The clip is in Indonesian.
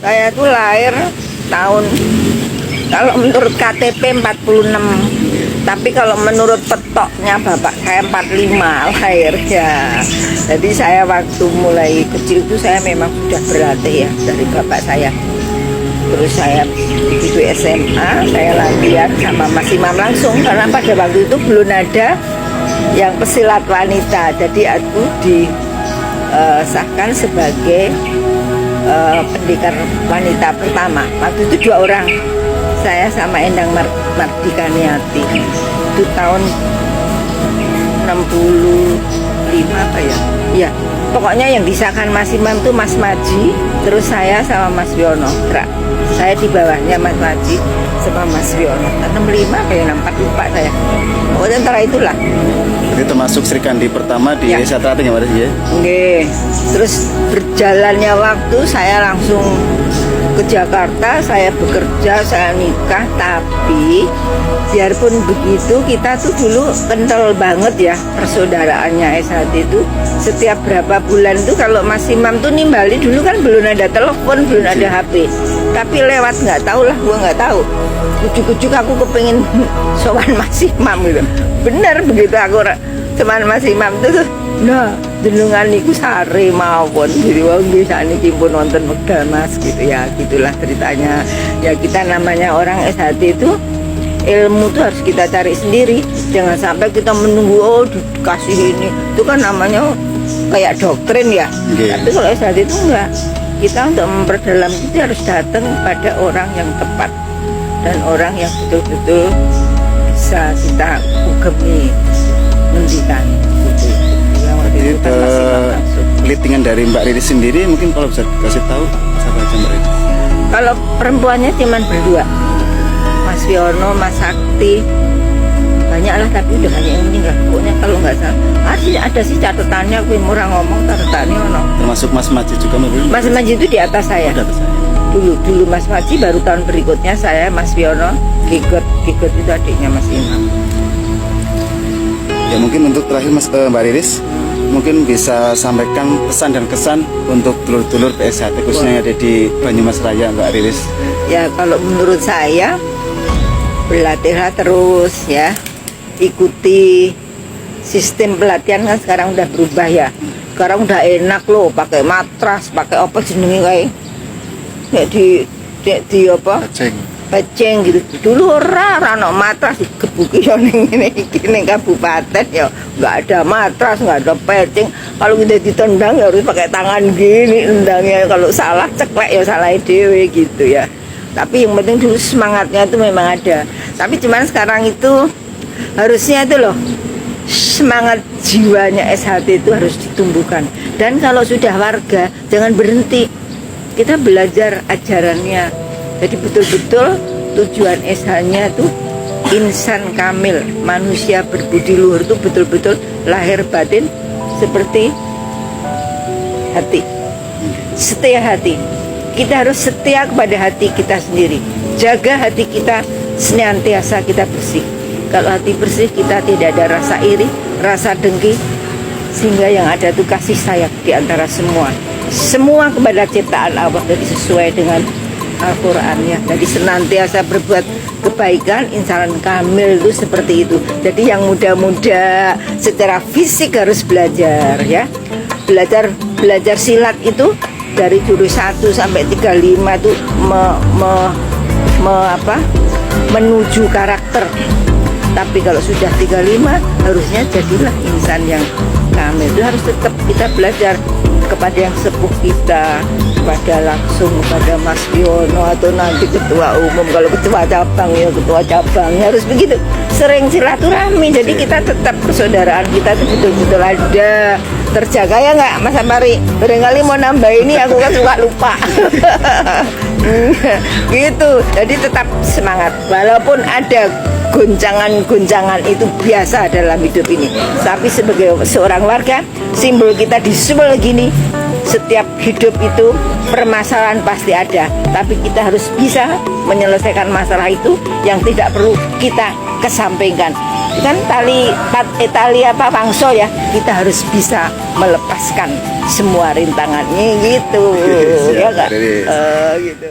Saya tuh lahir tahun, kalau menurut KTP 46, tapi kalau menurut petoknya bapak saya 45 lahirnya. Jadi saya waktu mulai kecil itu saya memang sudah berlatih ya dari bapak saya. Terus saya begitu SMA saya latihan sama Mas Imam langsung, karena pada waktu itu belum ada yang pesilat wanita. Jadi aku disahkan sebagai pendekar wanita pertama. Waktu itu 2 orang, saya sama Endang Mardika Niati. Itu tahun 65 apa ya? Ya, pokoknya yang disahkan Mas Imam itu Mas Maji, terus saya sama Mas Wiono. Saya di bawahnya Mas Maji sama Mas Wiono. 65 kayak 64 lupa saya. Pokoknya antara itulah. Jadi termasuk Sri Kandi pertama di Desa Trating ya, Mbak Riris ya? Oke. Terus berjalannya waktu saya langsung ke Jakarta, saya bekerja, saya nikah. Tapi biarpun begitu, kita tuh dulu kental banget ya persaudaraannya SHT itu. Setiap berapa bulan tuh kalau Mas Imam tuh nimbali, dulu kan belum ada telepon, belum ada HP, tapi lewat nggak tahu lah, gua nggak tahu, ujuk-ujuk aku kepengen sowan Mas Imam gitu. Bener begitu aku cuman Mas Imam tuh, nah jenengan niku sare mawon jadi wong bisa niki pun nonton wekdal Mas gitu ya. Gitulah ceritanya ya. Kita namanya orang SHT itu ilmu tuh harus kita cari sendiri, jangan sampai kita menunggu oh dikasih ini. Itu kan namanya kayak doktrin ya. Tapi kalau SHT itu enggak, kita untuk memperdalam itu harus datang pada orang yang tepat dan orang yang betul-betul bisa kita ugemi ngendikan gitu. Jadi pelitian dari Mbak Riris sendiri mungkin kalau bisa kasih tahu siapa aja Mbak Riris? Kalau perempuannya cuma berdua, Mas Wiono, Mas Sakti, banyak lah tapi udah banyak yang meninggal. Pokoknya kalau nggak salah ada sih catatannya, aku murah ngomong catatannya ono. Termasuk Mas Maji juga Mbak Riris? Mas Maji itu di atas saya. Di atas saya. Dulu Mas Maji, baru tahun berikutnya saya, Mas Wiono, Gigot itu adiknya Mas Imam. Ya mungkin untuk terakhir Mbak Riris, mungkin bisa sampaikan pesan dan kesan untuk dulur-dulur PSHT khususnya yang ada di Banyumas Raya Mbak Riris. Ya kalau menurut saya berlatihlah terus ya, ikuti sistem pelatihan kan sekarang udah berubah ya. Sekarang udah enak loh, pakai matras, pakai apa jenenge kayak di apa? Peceng gitu. Dulu ora ono matras digebuki yo ning ngene kabupaten ya, enggak ada matras, enggak ada peceng. Kalau kita ditendang ya harus pakai tangan gini nendangnya, kalau salah ceklek ya salah dhewe gitu ya. Tapi yang penting dulu semangatnya itu memang ada. Tapi cuman sekarang itu harusnya itu loh, semangat jiwanya SHT itu harus ditumbuhkan. Dan kalau sudah warga jangan berhenti, kita belajar ajarannya. Jadi betul-betul tujuan SH-nya itu insan kamil, manusia berbudi luhur, itu betul-betul lahir batin seperti hati. Setia hati. Kita harus setia kepada hati kita sendiri. Jaga hati kita senantiasa kita bersih. Kalau hati bersih, kita tidak ada rasa iri, rasa dengki, sehingga yang ada itu kasih sayang di antara semua. Semua kepada ciptaan Allah, jadi sesuai dengan Al-Quran ya. Jadi senantiasa berbuat kebaikan, insan kamil itu seperti itu. Jadi yang muda-muda secara fisik harus belajar ya. Belajar silat itu dari jurus 1 sampai 35 itu menuju karakter. Tapi kalau sudah 35 harusnya jadilah insan yang kamil. Itu harus tetap kita belajar kepada yang sepuh kita, kepada langsung kepada Mas Wiono atau nanti ketua umum. Kalau ketua cabang ya ketua cabang harus begitu, sering silaturahmi. Jadi kita tetap persaudaraan kita itu betul-betul ada terjaga ya nggak Mas Amari? Barangkali mau nambah ini aku kan suka lupa. Gitu. Jadi tetap semangat walaupun ada goncangan-goncangan, itu biasa dalam hidup ini. Tapi sebagai seorang warga, simbol kita di Sumel gini, setiap hidup itu permasalahan pasti ada, tapi kita harus bisa menyelesaikan masalah itu yang tidak perlu kita kesampingkan. kan tali apa pangsol ya, kita harus bisa melepaskan semua rintangannya gitu. Siap, Ya enggak? Riris. Gitu.